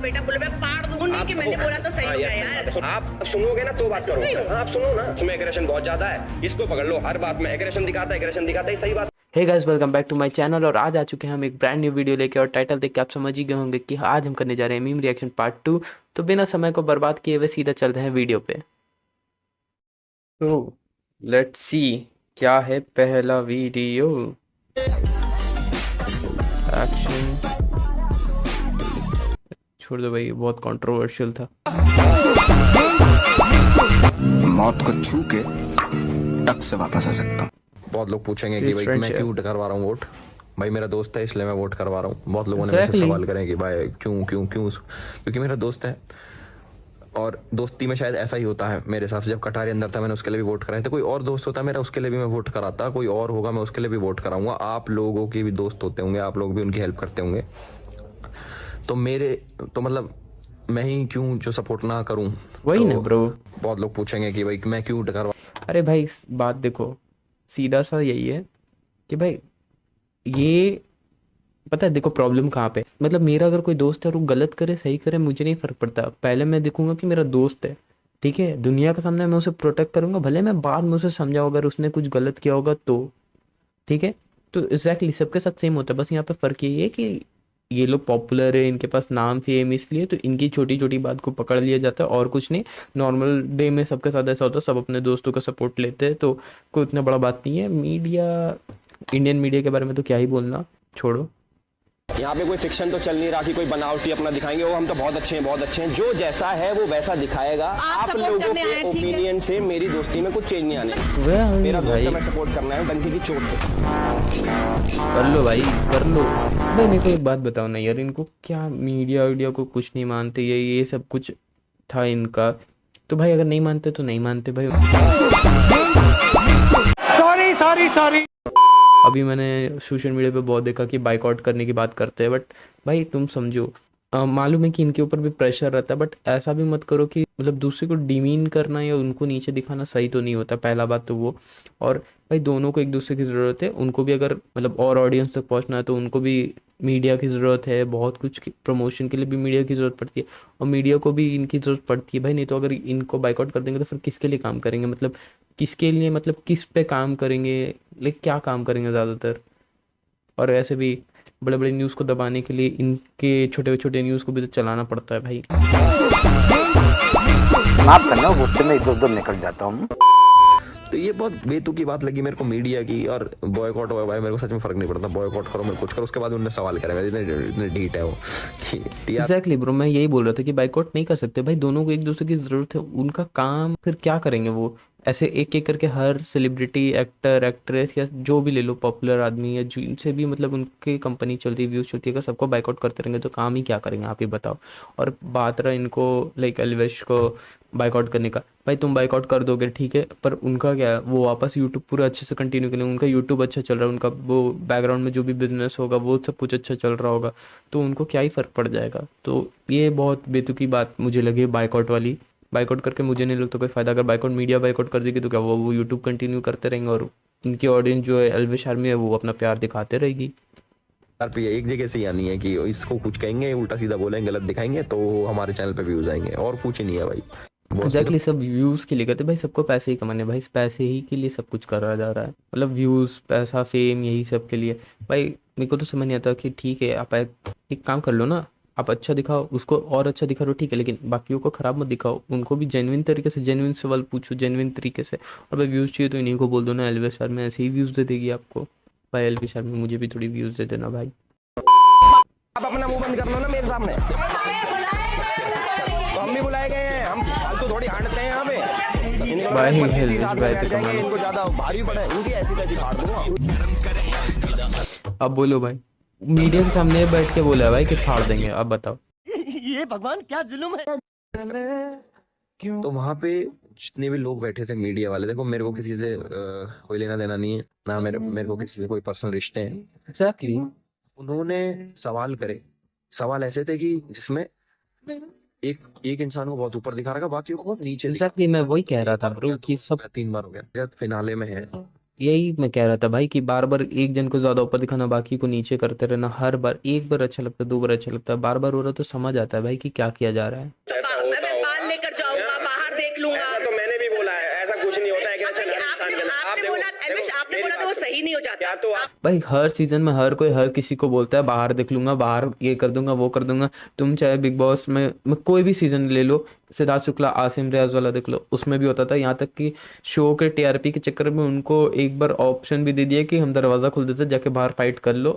बेटा बोले मैं पाड़ दूं, नहीं कि मैंने बोला तो सही होगा यार। आप सुनोगे ना तो बात करो, आप सुनो ना, उसमें एग्रेशन बहुत ज्यादा है, इसको पकड़ लो, हर बात में एग्रेशन दिखाता है, सही बात। Hey guys, welcome back to my channel. और आज आ चुके हैं हम एक ब्रांड न्यू वीडियो लेके, और टाइटल देख के आप समझ ही गए होंगे कि आज हम करने जा रहे हैं मीम रिएक्शन पार्ट 2। तो बिना समय को बर्बाद किए हुए सीधा चलते हैं वीडियो पे। तो लेट्स सी क्या है पहला वीडियो। एक्शन। छोड़ दो भाई, बहुत कंट्रोवर्शियल था। मौत को छू के टक से वापस आ सकता हूँ। बहुत लोग पूछेंगे कि भाई मैं क्यों करवा रहा हूँ वोट। भाई मेरा दोस्त है इसलिए मैं वोट करवा रहा हूँ। बहुत लोगों ने मुझसे सवाल करें कि भाई क्यों क्यों क्यों, क्योंकि मेरा दोस्त है। और दोस्ती में शायद ऐसा ही होता है मेरे हिसाब से। जब कटारी अंदर था मैंने उसके लिए भी वोट कराया था। कोई और दोस्त होता मेरा उसके लिए भी मैं वोट कराता, कोई और होगा मैं उसके लिए भी वोट कराऊंगा। आप लोगों के भी दोस्त होते होंगे, आप लोग भी उनकी हेल्प करते होंगे। तो मेरे तो मतलब मैं ही क्यों जो सपोर्ट ना करूं। वही तो ना ब्रो। बहुत लोग पूछेंगे कि भाई मैं क्यों करवा। अरे भाई इस बात देखो, सीधा सा यही है कि भाई ये पता है, देखो प्रॉब्लम कहाँ पे। मतलब मेरा अगर कोई दोस्त है और वो गलत करे सही करे मुझे नहीं फर्क पड़ता। पहले मैं देखूंगा कि मेरा दोस्त है, ठीक है, दुनिया के सामने मैं उसे प्रोटेक्ट करूंगा। भले मैं बाद में उसे समझाऊं अगर उसने कुछ गलत किया होगा तो, ठीक है। तो एग्जैक्टली सबके साथ सेम होता है। बस यहाँ पे फर्क ये है कि ये लोग पॉपुलर है, इनके पास नाम फेम, इसलिए तो इनकी छोटी छोटी बात को पकड़ लिया जाता है और कुछ नहीं। नॉर्मल डे में सबके साथ ऐसा होता है, सब अपने दोस्तों का सपोर्ट लेते हैं, तो कोई इतना बड़ा बात नहीं है। मीडिया, इंडियन मीडिया के बारे में तो क्या ही बोलना, छोड़ो। यहाँ पे कोई फिक्शन तो चल नहीं रहा कि कोई बनावटी अपना दिखाएंगे। वो हम तो बहुत अच्छे हैं, जो जैसा है वो वैसा दिखाएगा। आप लोगों के ओपिनियन से मेरी दोस्ती में कुछ चेंज नहीं आने। मेरा दोस्त है, मैं सपोर्ट करना है डंकी की चोट पे। कर लो भाई, कर लो भाई। मेरे को एक बात बताओ ना यार, इनको क्या मीडिया को कुछ नहीं मानते, ये सब कुछ था इनका। तो भाई अगर नहीं मानते तो नहीं मानते भाई। सॉरी। अभी मैंने सोशल मीडिया पे बहुत देखा कि बाइकआउट करने की बात करते हैं, बट भाई तुम समझो, मालूम है कि इनके ऊपर भी प्रेशर रहता है, बट ऐसा भी मत करो कि मतलब दूसरे को डिमीन करना या उनको नीचे दिखाना सही तो नहीं होता। पहला बात तो वो। और भाई दोनों को एक दूसरे की ज़रूरत है। उनको भी अगर मतलब और ऑडियंस तक पहुंचना है तो उनको भी मीडिया की ज़रूरत है। बहुत कुछ प्रमोशन के लिए भी मीडिया की ज़रूरत पड़ती है, और मीडिया को भी इनकी ज़रूरत पड़ती है भाई। नहीं तो अगर इनको बाइकआउट कर देंगे तो फिर किसके लिए काम करेंगे, मतलब किसके लिए, मतलब किस पे काम करेंगे, लाइक क्या काम करेंगे ज़्यादातर। और ऐसे भी बड़े बड़े न्यूज़ को दबाने के लिए इनके छोटे छोटे न्यूज़ को भी तो चलाना पड़ता है भाई। माफ करना, गुस्से में इधर उधर निकल जाता हूँ। तो ये बहुत बेतुकी बात लगी मेरे को मीडिया की। और बॉयकॉट हुआ भाई, मेरे को सच में फर्क नहीं पड़ता। बॉयकॉट करो, मेरे कुछ करो, उसके बाद उन्होंने सवाल करेगा। इतने ढीठ है वो। एग्जैक्टली ब्रो, मैं यही बोल रहा था कि बाइकआउट नहीं कर सकते भाई। दोनों को एक दूसरे की ज़रूरत है। उनका काम फिर क्या करेंगे वो, ऐसे एक एक करके हर सेलिब्रिटी, एक्टर, एक्ट्रेस या जो भी ले लो पॉपुलर आदमी या जिनसे भी मतलब उनकी कंपनी चलती है, व्यूज चलती है, अगर सबको बाइकआउट करते रहेंगे तो काम ही क्या करेंगे, आप ही बताओ। और बात रहा इनको लाइक एल्वेश को बाइकआउट करने का, भाई तुम बाइकआउट कर दोगे ठीक है, पर उनका क्या है, वो वापस यूट्यूब पूरा अच्छे से कंटिन्यू करेंगे। उनका यूट्यूब अच्छा चल रहा है, उनका वो बैकग्राउंड में जो भी बिजनेस होगा वो सब कुछ अच्छा चल रहा होगा, तो उनको क्या ही फ़र्क पड़ जाएगा। तो ये बहुत बेतुकी बात मुझे लगी बाइकआउट वाली। बाइकआउट करके मुझे नहीं लगता कोई फ़ायदा। अगर बाइकआउट मीडिया बाइकआउट कर देगी तो क्या वो यूट्यूब कंटिन्यू करते रहेंगे, और इनकी ऑडियंस जो है एल्विश आर्मी है वो अपना प्यार दिखाते रहेगी। एक जगह से यानी है कि इसको कुछ कहेंगे, उल्टा सीधा बोलेंगे, गलत दिखाएंगे तो हमारे चैनल पे व्यूज आएंगे, और कुछ ही नहीं है भाई। एग्जैक्टली, सब व्यूज़ के लिए करते भाई। सबको पैसे ही कमाने भाई, पैसे ही के लिए सब कुछ करा जा रहा है। मतलब व्यूज़, पैसा, फेम, यही सब के लिए भाई। मेरे को तो समझ नहीं आता कि ठीक है आप एक काम कर लो ना, आप अच्छा दिखाओ, उसको और अच्छा दिखा लो ठीक है, लेकिन बाकियों को ख़राब मत दिखाओ। उनको भी जेन्युइन तरीके से जेन्युइन सवाल पूछो, जेन्युइन तरीके से। और भाई व्यूज़ चाहिए तो इन्हीं को बोल दो ना, एल्विश आर्मी ऐसे ही व्यूज़ दे देगी आपको। भाई एल्विश आर्मी मुझे भी थोड़ी व्यूज़ दे देना भाई। आप अपना मुंह बंद कर लो ना मेरे सामने। तो हम भी बुलाए गए हैं, हम फालतू थोड़ी हांटते हैं यहाँ पे। भाई भाई तो कमाल। इनको ज्यादा भारी पड़े, इनकी ऐसी तैसी फाड़ दूंगा। अब बोलो भाई, मीडिया के सामने बैठ के बोला भाई कि फाड़ देंगे, अब बताओ। ये भगवान क्या जुल्म है। तो वहां पे जितने भी लोग बैठे थे मीडिया वाले, देखो मेरे को किसी से कोई लेना देना नहीं है ना, मेरे को किसी से कोई पर्सनल रिश्ते हैं। एग्जैक्टली। उन्होंने सवाल करे, सवाल ऐसे थे कि जिसमें एक इंसान को बहुत ऊपर दिखा रहा था, बाकी को बहुत नीचे दिखा। एग्जैक्टली, मैं वही कह रहा था ब्रो कि सब 3 बार हो गया, फिनाले में है। यही मैं कह रहा था भाई कि बार बार एक जन को ज्यादा ऊपर दिखाना, बाकी को नीचे करते रहना। हर बार एक बार अच्छा लगता है, दो बार अच्छा लगता है, बार बार हो रहा तो समझ आता है भाई कि क्या किया जा रहा है। मैं बाल लेकर जाऊंगा, बाहर देख लूंगा। ऐसा तो मैंने भी बोला है, ऐसा कुछ नहीं होता है। आपने बोला तो वो सही नहीं हो जाता। तो भाई हर सीजन में हर कोई हर किसी को बोलता है बाहर देख लूंगा, बाहर ये कर दूंगा, वो कर दूंगा। तुम चाहे बिग बॉस में कोई भी सीजन ले लो, सिद्धार्थ शुक्ला आसिम रियाज वाला देख लो, उसमें भी होता था। यहाँ तक कि शो के टीआरपी के चक्कर में उनको एक बार ऑप्शन भी दे दिया कि हम दरवाजा खोल देते, जाके बाहर फाइट कर लो।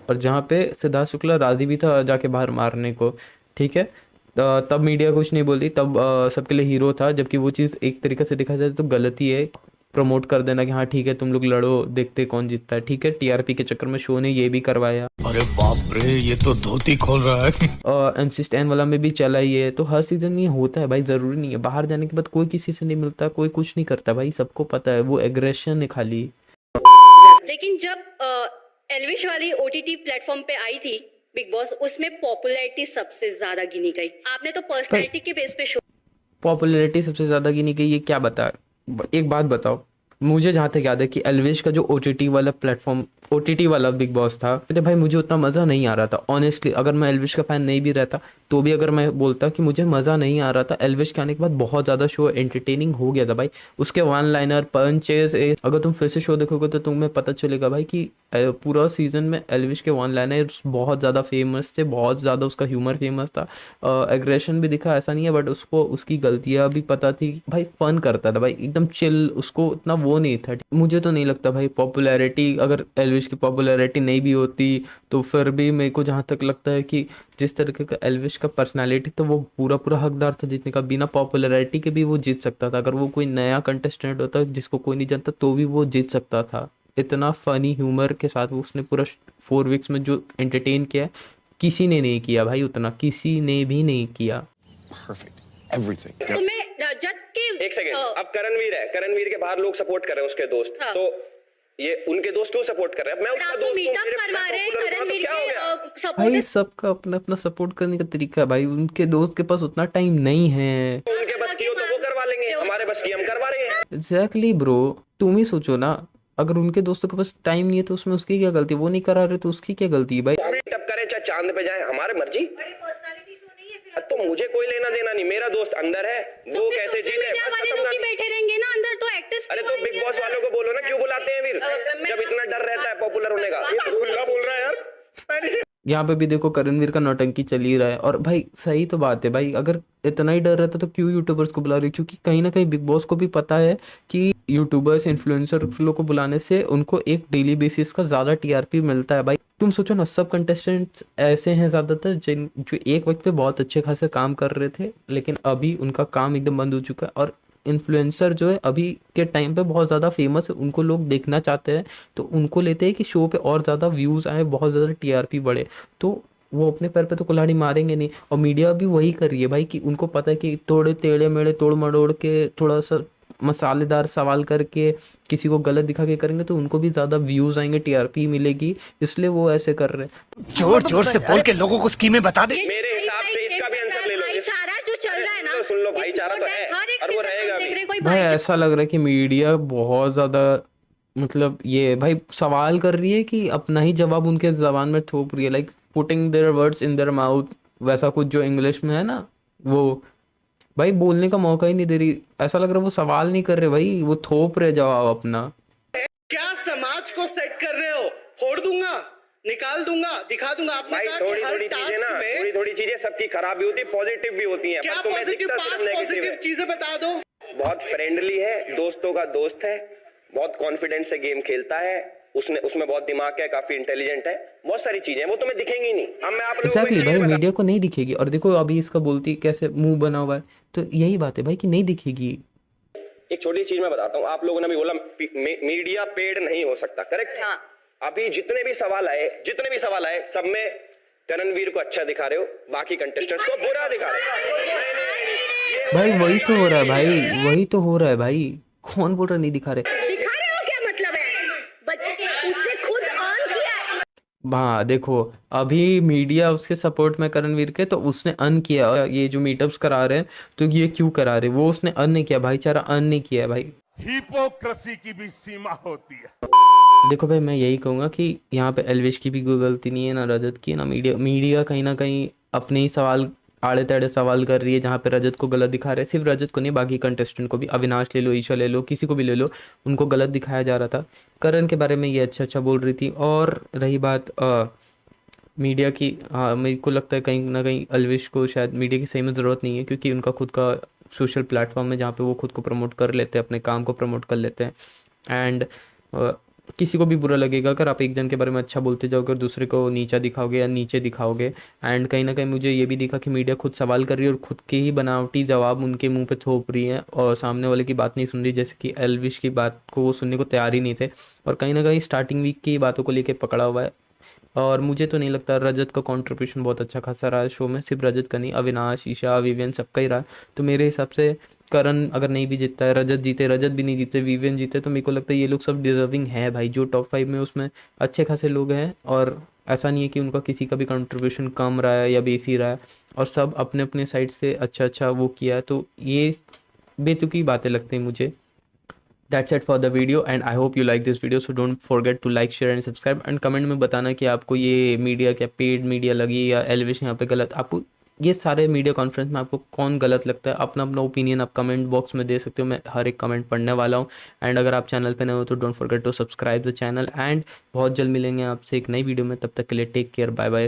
और जहाँ पे सिद्धार्थ शुक्ला राजी भी था जाके बाहर मारने को, ठीक है, तब मीडिया कुछ नहीं बोलती, तब सबके लिए हीरो था। जबकि वो चीज़ एक तरीके से देखा जाए तो गलती है, प्रमोट कर देना कि हाँ ठीक है तुम लोग लड़ो, देखते कौन जीतता है। ठीक है, टीआरपी के चक्कर में शो ने ये भी करवाया। अरे बाप रे, ये तो धोती खोल रहा है। MC स्टैन वाला में भी चला ही है। तो हर सीजन में ये होता है भाई, ज़रूरी नहीं है। बाहर जाने के बाद कोई किसी से नहीं मिलता, कोई कुछ नहीं करता भाई, सबको पता है वो एग्रेशन है खाली। लेकिन जब एल्विश वाली OTT प्लेटफॉर्म पे आई थी बिग बॉस, उसमें पॉपुलैरिटी सबसे ज्यादा गिनी गई। आपने तो पर्सनैलिटी के बेस पे शो पॉपुलैरिटी सबसे ज़्यादा गिनी गई, ये क्या बता? एक बात बताओ, मुझे जहाँ तक याद है कि एल्विश का जो OTT वाला प्लेटफॉर्म, OTT वाला बिग बॉस था, तो भाई मुझे उतना मज़ा नहीं आ रहा था ऑनेस्टली। अगर मैं एल्विश का फ़ैन नहीं भी रहता तो भी अगर मैं बोलता कि मुझे मज़ा नहीं आ रहा था, एल्विश के आने के बाद बहुत ज़्यादा शो एंटरटेनिंग हो गया था भाई। उसके वन लाइनर पंचेस, अगर तुम फिर से शो देखोगे तो तुम्हें पता चलेगा भाई कि पूरा सीजन में एल्विश के वन लाइनर्स बहुत ज़्यादा फेमस थे, बहुत ज़्यादा उसका ह्यूमर फेमस था। एग्रेशन भी दिखा, ऐसा नहीं है, बट उसको उसकी गलतियाँ भी पता थी भाई। फन करता था भाई, एकदम चिल, उसको इतना वो नहीं था। मुझे तो नहीं लगता भाई पॉपुलैरिटी, अगर एल्विश की पॉपुलैरिटी नहीं भी होती तो फिर भी मेरे को जहाँ तक लगता है कि जिस तरीके का एल्विश का पर्सनालिटी, तो वो पूरा पूरा हकदार था जीतने का। बिना पॉपुलैरिटी के भी वो जीत सकता था। अगर वो कोई नया कंटेस्टेंट होता जिसको कोई नहीं जानता तो भी वो जीत सकता था। इतना फनी ह्यूमर के साथ वो उसने पूरा 4 वीक्स में जो एंटरटेन किया है, किसी ने नहीं किया भाई उतना, किसी ने भी नहीं किया। तुम्हें जज के एक सेकंड, अब करणवीर है, करणवीर के बाहर लोग सपोर्ट कर रहे हैं उसके दोस्त, तो ये उनके दोस्त क्यों सपोर्ट कर रहे हैं? मैं उसका दोस्त हूं, मीटअप करवा रहे हैं करणवीर के सपोर्ट। भाई सबका अपना अपना सपोर्ट करने का तरीका है भाई। उनके दोस्त के पास उतना टाइम नहीं है। उनके बस की हो तो वो करवा लेंगे, हमारे बस की हम करवा रहे हैं। एग्जैक्टली ब्रो, तुम ही सोचो ना, अगर उनके दोस्तों के पास टाइम नहीं है तो उसमें उसकी क्या गलती? वो नहीं करा रहे तो उसकी क्या गलती है भाई? मीटअप करें चाहे चांद पे जाए, हमारे मर्जी। तो मुझे कोई लेना देना नहीं, मेरा दोस्त अंदर है, वो कैसे जीते बैठे रहेंगे ना अंदर, तो एक्टर्स। अरे तो बिग बॉस वालों को बोलो ना क्यों बुलाते हैं फिर, जब इतना डर रहता है पॉपुलर होने का। ये तो खुला बोल रहा है यार। यहाँ पे भी देखो करणवीर का नौटंकी चल ही रहा है। और भाई सही तो बात है भाई, अगर इतना ही डर रहता तो क्यों यूट्यूबर्स को बुला रही? क्योंकि कहीं ना कहीं बिग बॉस को भी पता है कि यूट्यूबर्स इन्फ्लुएंसर लोग को बुलाने से उनको एक डेली बेसिस का ज़्यादा TRP मिलता है भाई। तुम सोचो ना, सब कंटेस्टेंट्स ऐसे हैं ज़्यादातर जिन जो एक वक्त पे बहुत अच्छे खासे काम कर रहे थे, लेकिन अभी उनका काम एकदम बंद हो चुका है। और इन्फ्लुएंसर जो है अभी के टाइम पे बहुत ज़्यादा फेमस है, उनको लोग देखना चाहते हैं, तो उनको लेते हैं कि शो पे और ज़्यादा व्यूज़ आए, बहुत ज़्यादा TRP बढ़े। तो वो अपने पैर पे तो कुल्हाड़ी मारेंगे नहीं। और मीडिया भी वही कर रही है भाई कि उनको पता है कि थोड़े टेढ़े मेढ़े तोड़ मड़ोड़ के थोड़ा सा मसालेदार सवाल करके किसी को गलत दिखा के करेंगे तो उनको भी ज़्यादा व्यूज़ आएंगे, TRP मिलेगी, इसलिए वो ऐसे कर रहे हैं। जोर जोर से बोल के लोगों को स्कीमें बता दे। मेरे हिसाब से इसका भी आंसर ले लो। भाईचारा जो चल रहा है ना, तो सुन लो, भाईचारा तो है और वो रहेगा भी। भाई ऐसा लग रहा है कि मीडिया बहुत ज़्यादा, मतलब ये भाई सवाल कर रही है कि अपना ही जवाब उनके जबान में थोप रही है, like putting their words in their mouth, वैसा कुछ जो इंग्लिश में है ना, वो भाई बोलने का मौका ही नहीं दे रही। ऐसा लग रहा है वो सवाल नहीं कर रहे भाई, वो थोप रहे जवाब अपना। क्या समाज को सेट कर रहे हो? फोड़ दूंगा, निकाल दूंगा, दिखा दूंगा। आपने कहा कि हर टास्क में थोड़ी थोड़ी चीजें सबकी खराब भी होती है, पॉजिटिव भी होती हैं। क्या पॉजिटिव? 5 पॉजिटिव चीजें बता दो। बहुत फ्रेंडली है, दोस्तों का दोस्त है, बहुत कॉन्फिडेंस से गेम खेलता है, उसमें बहुत दिमाग है, काफी इंटेलिजेंट है, बहुत सारी चीजें वो तुम्हें दिखेंगी नहीं। हम मैं आप लोगों को एग्जैक्टली भाई, मीडिया को नहीं दिखेगी। और देखो अभी इसका बोलती कैसे मुंह बना हुआ है, तो यही बात है भाई कि नहीं दिखेगी। एक छोटी चीज मैं बताता हूँ, आप लोगों ने भी बोला मीडिया पेड नहीं हो सकता, करेक्ट? हाँ। अभी जितने भी सवाल आए सब में करणवीर को अच्छा दिखा रहे हो, बाकी कंटेस्टेंट्स को बुरा दिखा रहे हो। भाई वही तो हो रहा है भाई, वही तो हो रहा है भाई। कौन बोल रहा नहीं दिखा रहे? दिखा रहे हो क्या मतलब है? उसने खुद ऑन किया है। हाँ देखो, अभी मीडिया उसके सपोर्ट में करणवीर के, तो उसने अन किया। ये जो मीटअप्स करा रहे हैं तो ये क्यों करा रहे? वो उसने अन नहीं किया, भाईचारा अन नहीं किया है भाई। हिपोक्रेसी की भी सीमा होती है। देखो भाई, मैं यही कहूँगा कि यहाँ पे एल्विश की भी कोई गलती नहीं है, ना रजत की, ना मीडिया कहीं ना कहीं अपने ही सवाल, आड़े तेड़े सवाल कर रही है जहाँ पे रजत को गलत दिखा रहे हैं। सिर्फ रजत को नहीं, बाकी कंटेस्टेंट को भी, अविनाश ले लो, ईशा ले लो, किसी को भी ले लो, उनको गलत दिखाया जा रहा था। करण के बारे में ये अच्छा अच्छा बोल रही थी। और रही बात मीडिया की, हाँ मेरे को लगता है कहीं ना कहीं एल्विश को शायद मीडिया की सही में ज़रूरत नहीं है, क्योंकि उनका खुद का सोशल प्लेटफॉर्म है जहाँ पे वो खुद को प्रमोट कर लेते हैं, अपने काम को प्रमोट कर लेते हैं। एंड किसी को भी बुरा लगेगा अगर आप एक जन के बारे में अच्छा बोलते जाओगे और दूसरे को नीचा दिखाओगे या नीचे दिखाओगे। एंड कहीं ना कहीं मुझे ये भी दिखा कि मीडिया खुद सवाल कर रही है और खुद के ही बनावटी जवाब उनके मुंह पे थोप रही है और सामने वाले की बात नहीं सुन रही, जैसे कि एल्विश की बात को वो सुनने को तैयार ही नहीं थे और कहीं ना कहीं स्टार्टिंग वीक की बातों को लेके पकड़ा हुआ है। और मुझे तो नहीं लगता, रजत का कंट्रीब्यूशन बहुत अच्छा खासा रहा है शो में, सिर्फ रजत का नहीं, अविनाश, ईशा, विवियन सबका ही रहा। तो मेरे हिसाब से करण अगर नहीं भी जीतता है, रजत जीते, रजत भी नहीं जीते, विवियन जीते, तो मेरे को लगता है ये लोग सब डिजर्विंग है भाई। जो टॉप 5 में उसमें अच्छे खासे लोग हैं और ऐसा नहीं है कि उनका किसी का भी कंट्रीब्यूशन कम रहा है या बेसी रहा है, और सब अपने अपने साइड से अच्छा अच्छा वो किया है। तो ये बेतुकी बातें लगती हैं मुझे। That's it for the video and I hope you like this video, so don't forget to like, share and subscribe and comment में बताना कि आपको ये मीडिया क्या पेड मीडिया लगी या एल्विश यहाँ पे गलत, आपको ये सारे मीडिया कॉन्फ्रेंस में आपको कौन गलत लगता है। अपना अपना ओपिनियन आप कमेंट बॉक्स में दे सकते हो, मैं हर एक कमेंट पढ़ने वाला हूँ। एंड अगर आप चैनल पे नए हो तो don't forget to subscribe the channel and बहुत जल्द मिलेंगे आपसे एक नई वीडियो में। तब तक के लिए टेक केयर, बाय बाय।